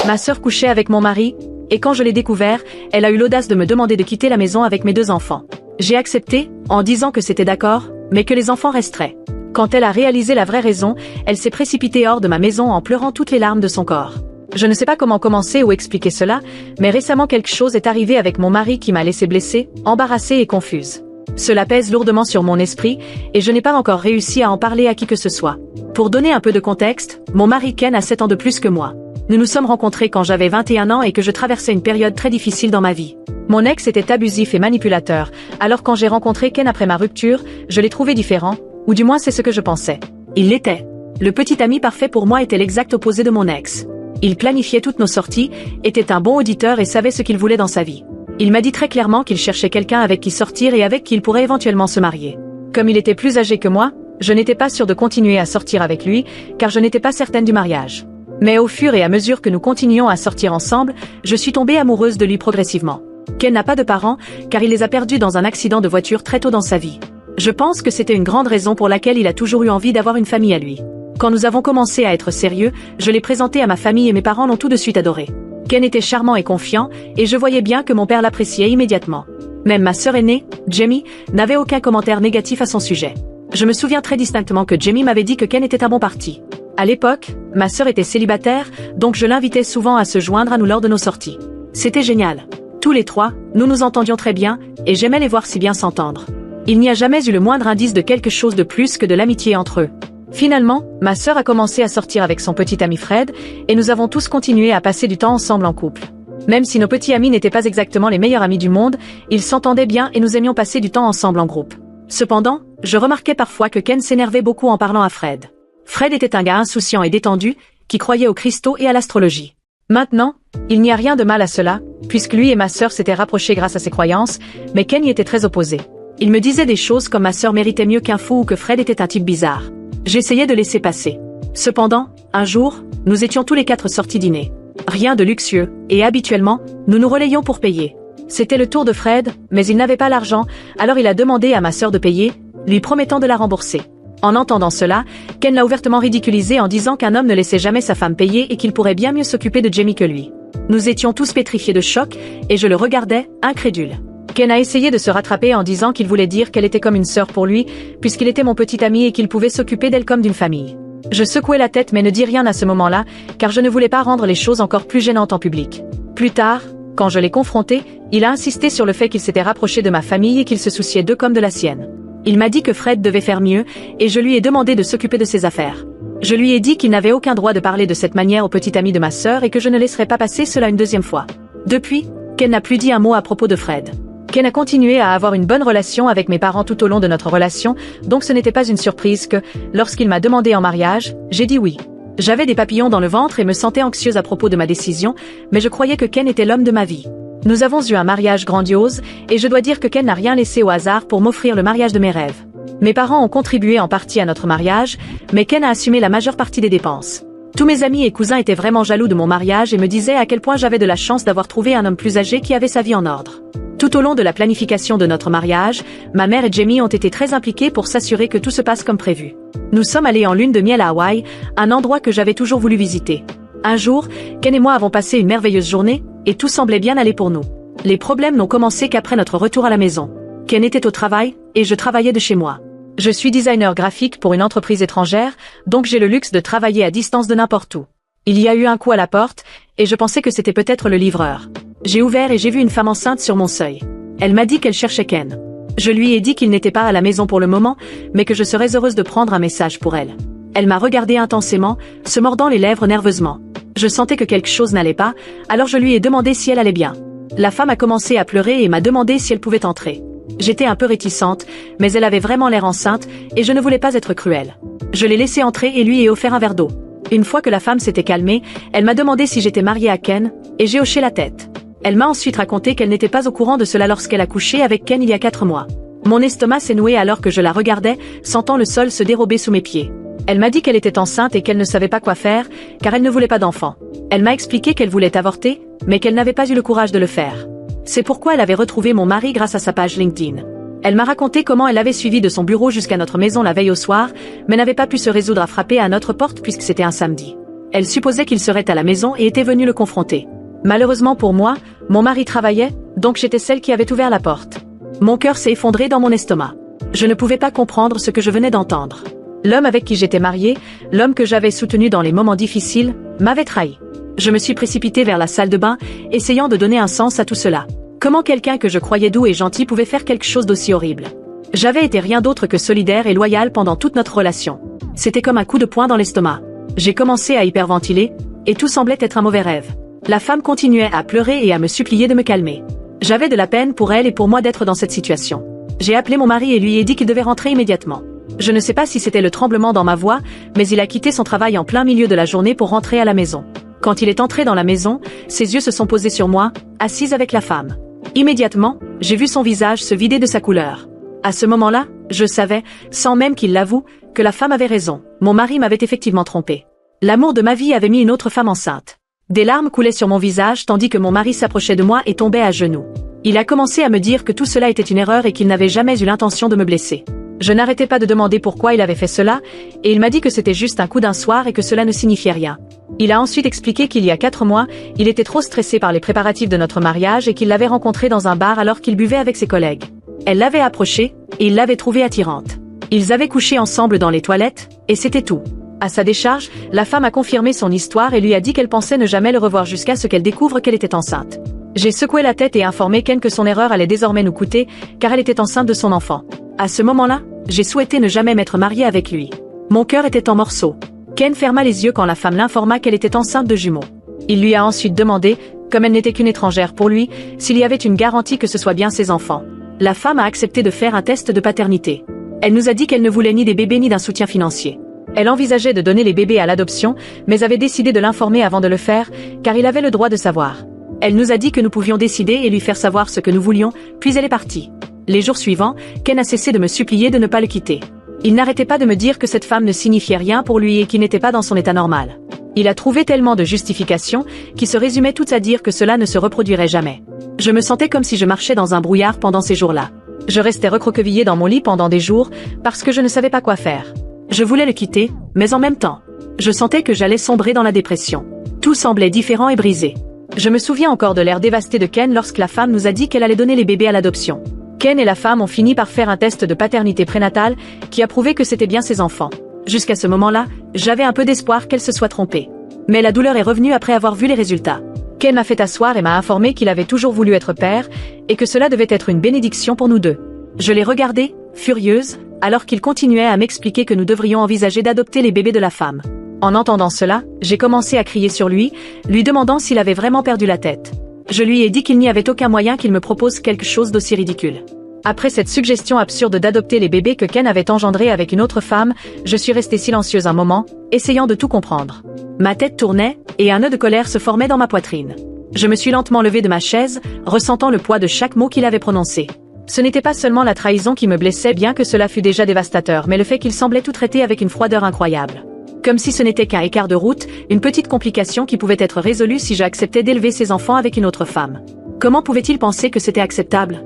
Ma sœur couchait avec mon mari, et quand je l'ai découvert, elle a eu l'audace de me demander de quitter la maison avec mes 2 enfants. J'ai accepté, en disant que c'était d'accord, mais que les enfants resteraient. Quand elle a réalisé la vraie raison, elle s'est précipitée hors de ma maison en pleurant toutes les larmes de son corps. Je ne sais pas comment commencer ou expliquer cela, mais récemment quelque chose est arrivé avec mon mari qui m'a laissé blessée, embarrassée et confuse. Cela pèse lourdement sur mon esprit, et je n'ai pas encore réussi à en parler à qui que ce soit. Pour donner un peu de contexte, mon mari Ken a 7 ans de plus que moi. Nous nous sommes rencontrés quand j'avais 21 ans et que je traversais une période très difficile dans ma vie. Mon ex était abusif et manipulateur, alors quand j'ai rencontré Ken après ma rupture, je l'ai trouvé différent, ou du moins c'est ce que je pensais. Il l'était. Le petit ami parfait pour moi était l'exact opposé de mon ex. Il planifiait toutes nos sorties, était un bon auditeur et savait ce qu'il voulait dans sa vie. Il m'a dit très clairement qu'il cherchait quelqu'un avec qui sortir et avec qui il pourrait éventuellement se marier. Comme il était plus âgé que moi, je n'étais pas sûre de continuer à sortir avec lui, car je n'étais pas certaine du mariage. Mais au fur et à mesure que nous continuions à sortir ensemble, je suis tombée amoureuse de lui progressivement. Ken n'a pas de parents, car il les a perdus dans un accident de voiture très tôt dans sa vie. Je pense que c'était une grande raison pour laquelle il a toujours eu envie d'avoir une famille à lui. Quand nous avons commencé à être sérieux, je l'ai présenté à ma famille et mes parents l'ont tout de suite adoré. Ken était charmant et confiant, et je voyais bien que mon père l'appréciait immédiatement. Même ma sœur aînée, Jamie, n'avait aucun commentaire négatif à son sujet. Je me souviens très distinctement que Jamie m'avait dit que Ken était un bon parti. À l'époque, ma sœur était célibataire, donc je l'invitais souvent à se joindre à nous lors de nos sorties. C'était génial. Tous les 3, nous nous entendions très bien, et j'aimais les voir si bien s'entendre. Il n'y a jamais eu le moindre indice de quelque chose de plus que de l'amitié entre eux. Finalement, ma sœur a commencé à sortir avec son petit ami Fred, et nous avons tous continué à passer du temps ensemble en couple. Même si nos petits amis n'étaient pas exactement les meilleurs amis du monde, ils s'entendaient bien et nous aimions passer du temps ensemble en groupe. Cependant, je remarquais parfois que Ken s'énervait beaucoup en parlant à Fred. Fred était un gars insouciant et détendu, qui croyait aux cristaux et à l'astrologie. Maintenant, il n'y a rien de mal à cela, puisque lui et ma sœur s'étaient rapprochés grâce à ses croyances, mais Ken y était très opposé. Il me disait des choses comme ma sœur méritait mieux qu'un fou ou que Fred était un type bizarre. J'essayais de laisser passer. Cependant, un jour, nous étions tous les 4 sortis dîner. Rien de luxueux, et habituellement, nous nous relayions pour payer. C'était le tour de Fred, mais il n'avait pas l'argent, alors il a demandé à ma sœur de payer, lui promettant de la rembourser. En entendant cela, Ken l'a ouvertement ridiculisé en disant qu'un homme ne laissait jamais sa femme payer et qu'il pourrait bien mieux s'occuper de Jamie que lui. Nous étions tous pétrifiés de choc, et je le regardais, incrédule. Ken a essayé de se rattraper en disant qu'il voulait dire qu'elle était comme une sœur pour lui, puisqu'il était mon petit ami et qu'il pouvait s'occuper d'elle comme d'une famille. Je secouais la tête mais ne dis rien à ce moment-là, car je ne voulais pas rendre les choses encore plus gênantes en public. Plus tard, quand je l'ai confronté, il a insisté sur le fait qu'il s'était rapproché de ma famille et qu'il se souciait d'eux comme de la sienne. Il m'a dit que Fred devait faire mieux, et je lui ai demandé de s'occuper de ses affaires. Je lui ai dit qu'il n'avait aucun droit de parler de cette manière au petit ami de ma sœur et que je ne laisserais pas passer cela une deuxième fois. Depuis, Ken n'a plus dit un mot à propos de Fred. Ken a continué à avoir une bonne relation avec mes parents tout au long de notre relation, donc ce n'était pas une surprise que, lorsqu'il m'a demandé en mariage, j'ai dit oui. J'avais des papillons dans le ventre et me sentais anxieuse à propos de ma décision, mais je croyais que Ken était l'homme de ma vie. Nous avons eu un mariage grandiose, et je dois dire que Ken n'a rien laissé au hasard pour m'offrir le mariage de mes rêves. Mes parents ont contribué en partie à notre mariage, mais Ken a assumé la majeure partie des dépenses. Tous mes amis et cousins étaient vraiment jaloux de mon mariage et me disaient à quel point j'avais de la chance d'avoir trouvé un homme plus âgé qui avait sa vie en ordre. Tout au long de la planification de notre mariage, ma mère et Jamie ont été très impliqués pour s'assurer que tout se passe comme prévu. Nous sommes allés en lune de miel à Hawaï, un endroit que j'avais toujours voulu visiter. Un jour, Ken et moi avons passé une merveilleuse journée, et tout semblait bien aller pour nous. Les problèmes n'ont commencé qu'après notre retour à la maison. Ken était au travail, et je travaillais de chez moi. Je suis designer graphique pour une entreprise étrangère, donc j'ai le luxe de travailler à distance de n'importe où. Il y a eu un coup à la porte, et je pensais que c'était peut-être le livreur. J'ai ouvert et j'ai vu une femme enceinte sur mon seuil. Elle m'a dit qu'elle cherchait Ken. Je lui ai dit qu'il n'était pas à la maison pour le moment, mais que je serais heureuse de prendre un message pour elle. Elle m'a regardé intensément, se mordant les lèvres nerveusement. Je sentais que quelque chose n'allait pas, alors je lui ai demandé si elle allait bien. La femme a commencé à pleurer et m'a demandé si elle pouvait entrer. J'étais un peu réticente, mais elle avait vraiment l'air enceinte, et je ne voulais pas être cruelle. Je l'ai laissée entrer et lui ai offert un verre d'eau. Une fois que la femme s'était calmée, elle m'a demandé si j'étais mariée à Ken, et j'ai hoché la tête. Elle m'a ensuite raconté qu'elle n'était pas au courant de cela lorsqu'elle a couché avec Ken il y a 4 mois. Mon estomac s'est noué alors que je la regardais, sentant le sol se dérober sous mes pieds. Elle m'a dit qu'elle était enceinte et qu'elle ne savait pas quoi faire, car elle ne voulait pas d'enfant. Elle m'a expliqué qu'elle voulait avorter, mais qu'elle n'avait pas eu le courage de le faire. C'est pourquoi elle avait retrouvé mon mari grâce à sa page LinkedIn. Elle m'a raconté comment elle avait suivi de son bureau jusqu'à notre maison la veille au soir, mais n'avait pas pu se résoudre à frapper à notre porte puisque c'était un samedi. Elle supposait qu'il serait à la maison et était venu le confronter. Malheureusement pour moi, mon mari travaillait, donc j'étais celle qui avait ouvert la porte. Mon cœur s'est effondré dans mon estomac. Je ne pouvais pas comprendre ce que je venais d'entendre. L'homme avec qui j'étais mariée, l'homme que j'avais soutenu dans les moments difficiles, m'avait trahi. Je me suis précipitée vers la salle de bain, essayant de donner un sens à tout cela. Comment quelqu'un que je croyais doux et gentil pouvait faire quelque chose d'aussi horrible? J'avais été rien d'autre que solidaire et loyale pendant toute notre relation. C'était comme un coup de poing dans l'estomac. J'ai commencé à hyperventiler, et tout semblait être un mauvais rêve. La femme continuait à pleurer et à me supplier de me calmer. J'avais de la peine pour elle et pour moi d'être dans cette situation. J'ai appelé mon mari et lui ai dit qu'il devait rentrer immédiatement. Je ne sais pas si c'était le tremblement dans ma voix, mais il a quitté son travail en plein milieu de la journée pour rentrer à la maison. Quand il est entré dans la maison, ses yeux se sont posés sur moi, assise avec la femme. Immédiatement, j'ai vu son visage se vider de sa couleur. À ce moment-là, je savais, sans même qu'il l'avoue, que la femme avait raison. Mon mari m'avait effectivement trompée. L'amour de ma vie avait mis une autre femme enceinte. Des larmes coulaient sur mon visage tandis que mon mari s'approchait de moi et tombait à genoux. Il a commencé à me dire que tout cela était une erreur et qu'il n'avait jamais eu l'intention de me blesser. Je n'arrêtais pas de demander pourquoi il avait fait cela, et il m'a dit que c'était juste un coup d'un soir et que cela ne signifiait rien. Il a ensuite expliqué qu'il y a 4 mois, il était trop stressé par les préparatifs de notre mariage et qu'il l'avait rencontrée dans un bar alors qu'il buvait avec ses collègues. Elle l'avait approchée, et il l'avait trouvée attirante. Ils avaient couché ensemble dans les toilettes, et c'était tout. À sa décharge, la femme a confirmé son histoire et lui a dit qu'elle pensait ne jamais le revoir jusqu'à ce qu'elle découvre qu'elle était enceinte. J'ai secoué la tête et informé Ken que son erreur allait désormais nous coûter, car elle était enceinte de son enfant. À ce moment-là, j'ai souhaité ne jamais m'être mariée avec lui. Mon cœur était en morceaux. Ken ferma les yeux quand la femme l'informa qu'elle était enceinte de jumeaux. Il lui a ensuite demandé, comme elle n'était qu'une étrangère pour lui, s'il y avait une garantie que ce soit bien ses enfants. La femme a accepté de faire un test de paternité. Elle nous a dit qu'elle ne voulait ni des bébés ni d'un soutien financier. Elle envisageait de donner les bébés à l'adoption, mais avait décidé de l'informer avant de le faire, car il avait le droit de savoir. Elle nous a dit que nous pouvions décider et lui faire savoir ce que nous voulions, puis elle est partie. Les jours suivants, Ken a cessé de me supplier de ne pas le quitter. Il n'arrêtait pas de me dire que cette femme ne signifiait rien pour lui et qu'il n'était pas dans son état normal. Il a trouvé tellement de justifications, qui se résumaient toutes à dire que cela ne se reproduirait jamais. Je me sentais comme si je marchais dans un brouillard pendant ces jours-là. Je restais recroquevillée dans mon lit pendant des jours, parce que je ne savais pas quoi faire. Je voulais le quitter, mais en même temps, je sentais que j'allais sombrer dans la dépression. Tout semblait différent et brisé. Je me souviens encore de l'air dévasté de Ken lorsque la femme nous a dit qu'elle allait donner les bébés à l'adoption. Ken et la femme ont fini par faire un test de paternité prénatale qui a prouvé que c'était bien ses enfants. Jusqu'à ce moment-là, j'avais un peu d'espoir qu'elle se soit trompée. Mais la douleur est revenue après avoir vu les résultats. Ken m'a fait asseoir et m'a informé qu'il avait toujours voulu être père et que cela devait être une bénédiction pour nous deux. Je l'ai regardé, furieuse, alors qu'il continuait à m'expliquer que nous devrions envisager d'adopter les bébés de la femme. En entendant cela, j'ai commencé à crier sur lui, lui demandant s'il avait vraiment perdu la tête. Je lui ai dit qu'il n'y avait aucun moyen qu'il me propose quelque chose d'aussi ridicule. Après cette suggestion absurde d'adopter les bébés que Ken avait engendrés avec une autre femme, je suis restée silencieuse un moment, essayant de tout comprendre. Ma tête tournait, et un nœud de colère se formait dans ma poitrine. Je me suis lentement levée de ma chaise, ressentant le poids de chaque mot qu'il avait prononcé. Ce n'était pas seulement la trahison qui me blessait bien que cela fût déjà dévastateur, mais le fait qu'il semblait tout traiter avec une froideur incroyable. Comme si ce n'était qu'un écart de route, une petite complication qui pouvait être résolue si j'acceptais d'élever ses enfants avec une autre femme. Comment pouvait-il penser que c'était acceptable?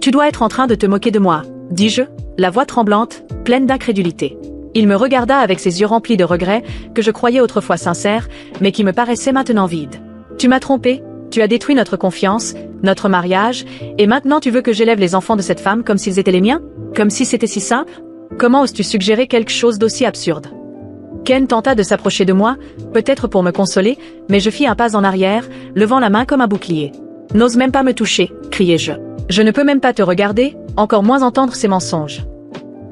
Tu dois être en train de te moquer de moi, dis-je, la voix tremblante, pleine d'incrédulité. Il me regarda avec ses yeux remplis de regrets, que je croyais autrefois sincères, mais qui me paraissaient maintenant vides. Tu m'as trompé, tu as détruit notre confiance, notre mariage, et maintenant tu veux que j'élève les enfants de cette femme comme s'ils étaient les miens? Comme si c'était si simple? Comment oses-tu suggérer quelque chose d'aussi absurde? Ken tenta de s'approcher de moi, peut-être pour me consoler, mais je fis un pas en arrière, levant la main comme un bouclier. N'ose même pas me toucher, criai-je. Je ne peux même pas te regarder, encore moins entendre ces mensonges.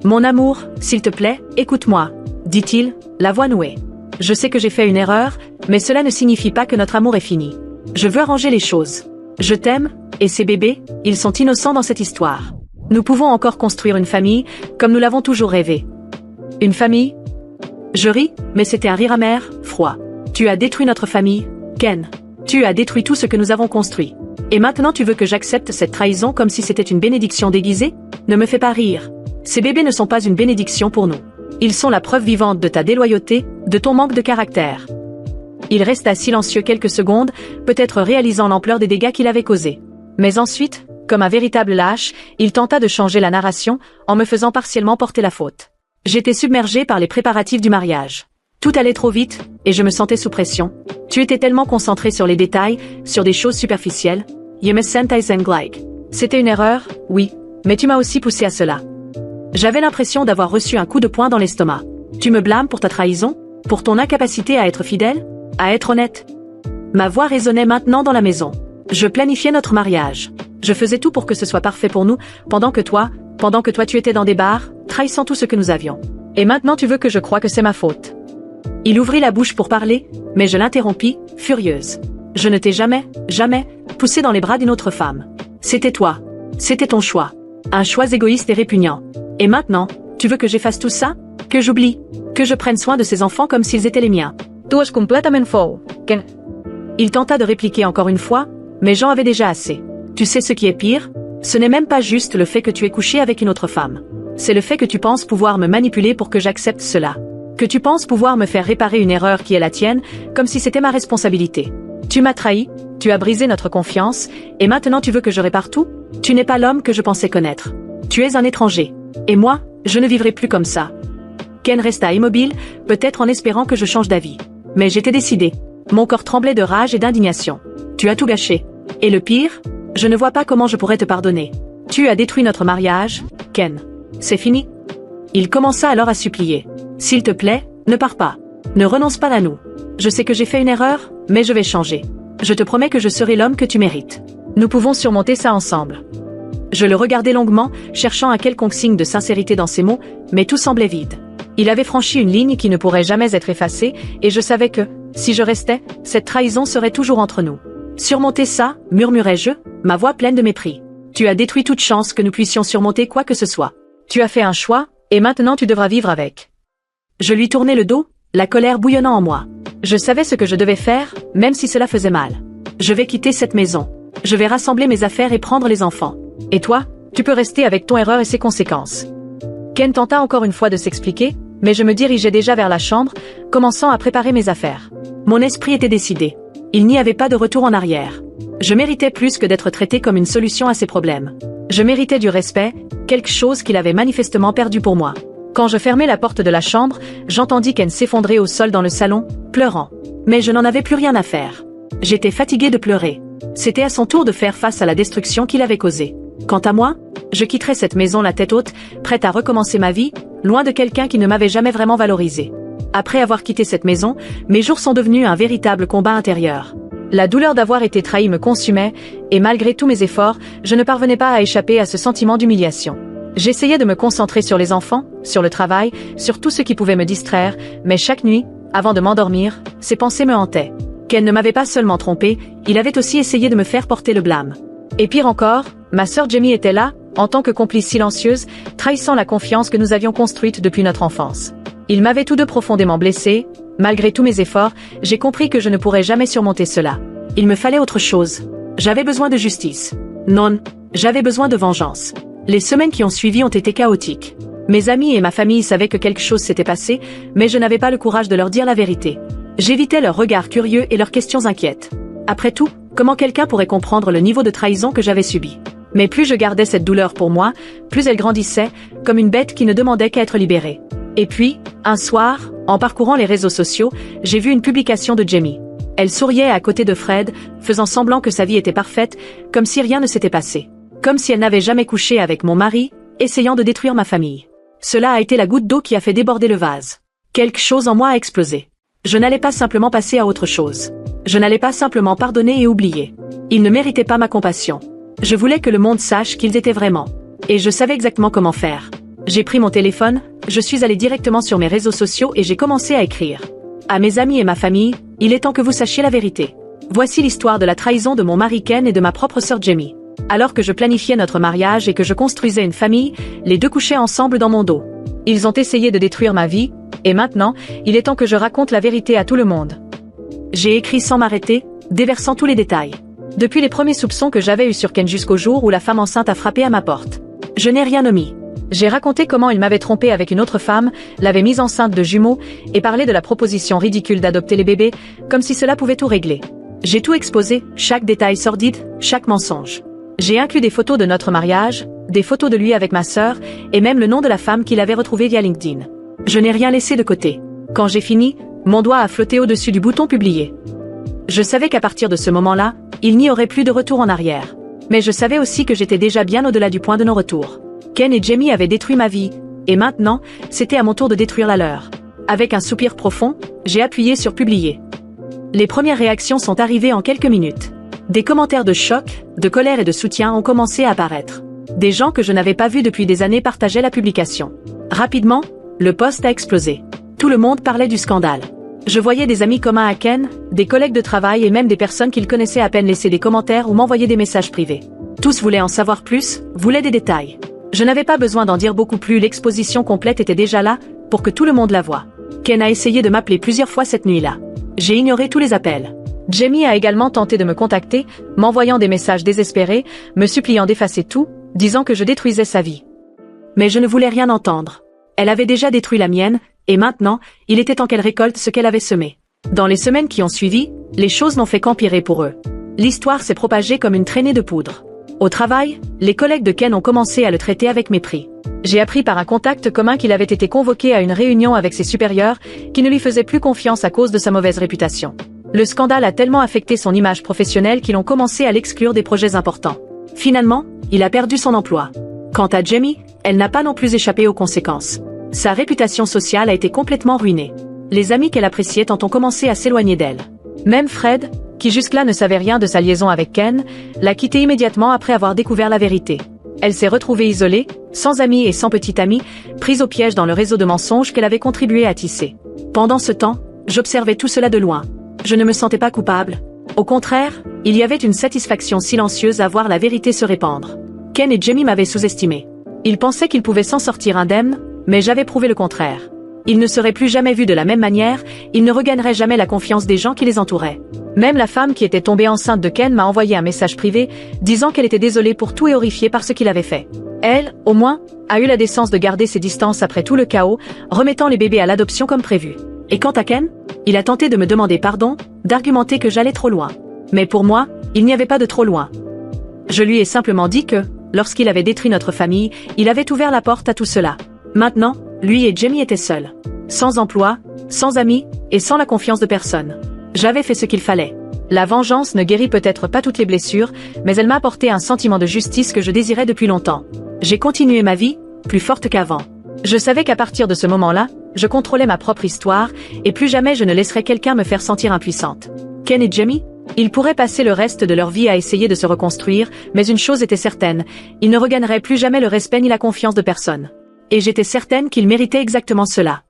Mon amour, s'il te plaît, écoute-moi, dit-il, la voix nouée. Je sais que j'ai fait une erreur, mais cela ne signifie pas que notre amour est fini. Je veux arranger les choses. Je t'aime, et ces bébés, ils sont innocents dans cette histoire. Nous pouvons encore construire une famille, comme nous l'avons toujours rêvé. Une famille? Je ris, mais c'était un rire amer, froid. Tu as détruit notre famille, Ken. Tu as détruit tout ce que nous avons construit. Et maintenant tu veux que j'accepte cette trahison comme si c'était une bénédiction déguisée? Ne me fais pas rire. Ces bébés ne sont pas une bénédiction pour nous. Ils sont la preuve vivante de ta déloyauté, de ton manque de caractère. Il resta silencieux quelques secondes, peut-être réalisant l'ampleur des dégâts qu'il avait causés. Mais ensuite, comme un véritable lâche, il tenta de changer la narration, en me faisant partiellement porter la faute. J'étais submergée par les préparatifs du mariage. Tout allait trop vite, et je me sentais sous pression. Tu étais tellement concentré sur les détails, sur des choses superficielles. Je me sentais gleich. C'était une erreur, oui, mais tu m'as aussi poussé à cela. J'avais l'impression d'avoir reçu un coup de poing dans l'estomac. Tu me blâmes pour ta trahison? Pour ton incapacité à être fidèle? À être honnête? Ma voix résonnait maintenant dans la maison. Je planifiais notre mariage. Je faisais tout pour que ce soit parfait pour nous, pendant que toi tu étais dans des bars, trahissant tout ce que nous avions. Et maintenant tu veux que je croie que c'est ma faute. Il ouvrit la bouche pour parler, mais je l'interrompis, furieuse. Je ne t'ai jamais poussé dans les bras d'une autre femme. C'était toi. C'était ton choix. Un choix égoïste et répugnant. Et maintenant, tu veux que j'efface tout ça? Que j'oublie? Que je prenne soin de ces enfants comme s'ils étaient les miens? Tu es complètement faux, Ken. Il tenta de répliquer encore une fois, mais j'en avais déjà assez. Tu sais ce qui est pire? Ce n'est même pas juste le fait que tu aies couché avec une autre femme. C'est le fait que tu penses pouvoir me manipuler pour que j'accepte cela. Que tu penses pouvoir me faire réparer une erreur qui est la tienne, comme si c'était ma responsabilité. Tu m'as trahi, tu as brisé notre confiance, et maintenant tu veux que je répare tout? Tu n'es pas l'homme que je pensais connaître. Tu es un étranger. Et moi, je ne vivrai plus comme ça. Ken resta immobile, peut-être en espérant que je change d'avis. Mais j'étais décidée. Mon corps tremblait de rage et d'indignation. Tu as tout gâché. Et le pire, je ne vois pas comment je pourrais te pardonner. Tu as détruit notre mariage, Ken. C'est fini. Il commença alors à supplier. S'il te plaît, ne pars pas. Ne renonce pas à nous. Je sais que j'ai fait une erreur, mais je vais changer. Je te promets que je serai l'homme que tu mérites. Nous pouvons surmonter ça ensemble. Je le regardais longuement, cherchant un quelconque signe de sincérité dans ses mots, mais tout semblait vide. Il avait franchi une ligne qui ne pourrait jamais être effacée, et je savais que, si je restais, cette trahison serait toujours entre nous. Surmonter ça, murmurai-je, ma voix pleine de mépris. Tu as détruit toute chance que nous puissions surmonter quoi que ce soit. Tu as fait un choix, et maintenant tu devras vivre avec. Je lui tournai le dos, la colère bouillonnant en moi. Je savais ce que je devais faire, même si cela faisait mal. Je vais quitter cette maison. Je vais rassembler mes affaires et prendre les enfants. Et toi, tu peux rester avec ton erreur et ses conséquences. Ken tenta encore une fois de s'expliquer, mais je me dirigeais déjà vers la chambre, commençant à préparer mes affaires. Mon esprit était décidé. Il n'y avait pas de retour en arrière. Je méritais plus que d'être traité comme une solution à ses problèmes. Je méritais du respect, quelque chose qu'il avait manifestement perdu pour moi. Quand je fermai la porte de la chambre, j'entendis Ken s'effondrer au sol dans le salon, pleurant. Mais je n'en avais plus rien à faire. J'étais fatiguée de pleurer. C'était à son tour de faire face à la destruction qu'il avait causée. Quant à moi, je quitterais cette maison la tête haute, prête à recommencer ma vie, loin de quelqu'un qui ne m'avait jamais vraiment valorisé. Après avoir quitté cette maison, mes jours sont devenus un véritable combat intérieur. La douleur d'avoir été trahi me consumait, et malgré tous mes efforts, je ne parvenais pas à échapper à ce sentiment d'humiliation. J'essayais de me concentrer sur les enfants, sur le travail, sur tout ce qui pouvait me distraire, mais chaque nuit, avant de m'endormir, ces pensées me hantaient. Ken ne m'avait pas seulement trompé, il avait aussi essayé de me faire porter le blâme. Et pire encore, ma sœur Jamie était là, en tant que complice silencieuse, trahissant la confiance que nous avions construite depuis notre enfance. Ils m'avaient tous deux profondément blessé. Malgré tous mes efforts, j'ai compris que je ne pourrais jamais surmonter cela. Il me fallait autre chose. J'avais besoin de justice. Non, j'avais besoin de vengeance. Les semaines qui ont suivi ont été chaotiques. Mes amis et ma famille savaient que quelque chose s'était passé, mais je n'avais pas le courage de leur dire la vérité. J'évitais leurs regards curieux et leurs questions inquiètes. Après tout, comment quelqu'un pourrait comprendre le niveau de trahison que j'avais subi? Mais plus je gardais cette douleur pour moi, plus elle grandissait, comme une bête qui ne demandait qu'à être libérée. Et puis, un soir, en parcourant les réseaux sociaux, j'ai vu une publication de Jamie. Elle souriait à côté de Fred, faisant semblant que sa vie était parfaite, comme si rien ne s'était passé. Comme si elle n'avait jamais couché avec mon mari, essayant de détruire ma famille. Cela a été la goutte d'eau qui a fait déborder le vase. Quelque chose en moi a explosé. Je n'allais pas simplement passer à autre chose. Je n'allais pas simplement pardonner et oublier. Ils ne méritaient pas ma compassion. Je voulais que le monde sache qu'ils étaient vraiment. Et je savais exactement comment faire. J'ai pris mon téléphone, je suis allé directement sur mes réseaux sociaux et j'ai commencé à écrire. À mes amis et ma famille, il est temps que vous sachiez la vérité. Voici l'histoire de la trahison de mon mari Ken et de ma propre sœur Jamie. Alors que je planifiais notre mariage et que je construisais une famille, les deux couchaient ensemble dans mon dos. Ils ont essayé de détruire ma vie, et maintenant, il est temps que je raconte la vérité à tout le monde. J'ai écrit sans m'arrêter, déversant tous les détails. Depuis les premiers soupçons que j'avais eus sur Ken jusqu'au jour où la femme enceinte a frappé à ma porte. Je n'ai rien omis. J'ai raconté comment il m'avait trompé avec une autre femme, l'avait mise enceinte de jumeaux, et parlé de la proposition ridicule d'adopter les bébés, comme si cela pouvait tout régler. J'ai tout exposé, chaque détail sordide, chaque mensonge. J'ai inclus des photos de notre mariage, des photos de lui avec ma sœur, et même le nom de la femme qu'il avait retrouvée via LinkedIn. Je n'ai rien laissé de côté. Quand j'ai fini, Mon doigt a flotté au-dessus du bouton publier. Je savais qu'à partir de ce moment-là, il n'y aurait plus de retour en arrière. Mais je savais aussi que j'étais déjà bien au-delà du point de non-retour. Ken et Jamie avaient détruit ma vie, et maintenant, c'était à mon tour de détruire la leur. Avec un soupir profond, j'ai appuyé sur publier. Les premières réactions sont arrivées en quelques minutes. Des commentaires de choc, de colère et de soutien ont commencé à apparaître. Des gens que je n'avais pas vus depuis des années partageaient la publication. Rapidement, le post a explosé. Tout le monde parlait du scandale. Je voyais des amis communs à Ken, des collègues de travail et même des personnes qu'il connaissait à peine laisser des commentaires ou m'envoyer des messages privés. Tous voulaient en savoir plus, voulaient des détails. Je n'avais pas besoin d'en dire beaucoup plus, l'exposition complète était déjà là, pour que tout le monde la voie. Ken a essayé de m'appeler plusieurs fois cette nuit-là. J'ai ignoré tous les appels. Jamie a également tenté de me contacter, m'envoyant des messages désespérés, me suppliant d'effacer tout, disant que je détruisais sa vie. Mais je ne voulais rien entendre. Elle avait déjà détruit la mienne, et maintenant, il était temps qu'elle récolte ce qu'elle avait semé. Dans les semaines qui ont suivi, les choses n'ont fait qu'empirer pour eux. L'histoire s'est propagée comme une traînée de poudre. Au travail, les collègues de Ken ont commencé à le traiter avec mépris. J'ai appris par un contact commun qu'il avait été convoqué à une réunion avec ses supérieurs, qui ne lui faisaient plus confiance à cause de sa mauvaise réputation. Le scandale a tellement affecté son image professionnelle qu'ils ont commencé à l'exclure des projets importants. Finalement, il a perdu son emploi. Quant à Jamie, elle n'a pas non plus échappé aux conséquences. Sa réputation sociale a été complètement ruinée. Les amis qu'elle appréciait ont commencé à s'éloigner d'elle. Même Fred, qui jusque-là ne savait rien de sa liaison avec Ken, l'a quittée immédiatement après avoir découvert la vérité. Elle s'est retrouvée isolée, sans amis et sans petite amie, prise au piège dans le réseau de mensonges qu'elle avait contribué à tisser. Pendant ce temps, j'observais tout cela de loin. Je ne me sentais pas coupable. Au contraire, il y avait une satisfaction silencieuse à voir la vérité se répandre. Ken et Jamie m'avaient sous-estimé. Ils pensaient qu'ils pouvaient s'en sortir indemnes, mais j'avais prouvé le contraire. Ils ne seraient plus jamais vus de la même manière, ils ne regagneraient jamais la confiance des gens qui les entouraient. Même la femme qui était tombée enceinte de Ken m'a envoyé un message privé, disant qu'elle était désolée pour tout et horrifiée par ce qu'il avait fait. Elle, au moins, a eu la décence de garder ses distances après tout le chaos, remettant les bébés à l'adoption comme prévu. Et quant à Ken, il a tenté de me demander pardon, d'argumenter que j'allais trop loin. Mais pour moi, il n'y avait pas de trop loin. Je lui ai simplement dit que, lorsqu'il avait détruit notre famille, il avait ouvert la porte à tout cela. Maintenant, lui et Jamie étaient seuls. Sans emploi, sans amis, et sans la confiance de personne. J'avais fait ce qu'il fallait. La vengeance ne guérit peut-être pas toutes les blessures, mais elle m'a apporté un sentiment de justice que je désirais depuis longtemps. J'ai continué ma vie, plus forte qu'avant. Je savais qu'à partir de ce moment-là, je contrôlais ma propre histoire, et plus jamais je ne laisserais quelqu'un me faire sentir impuissante. Ken et Jamie, ils pourraient passer le reste de leur vie à essayer de se reconstruire, mais une chose était certaine, ils ne regagneraient plus jamais le respect ni la confiance de personne. Et j'étais certaine qu'ils méritaient exactement cela.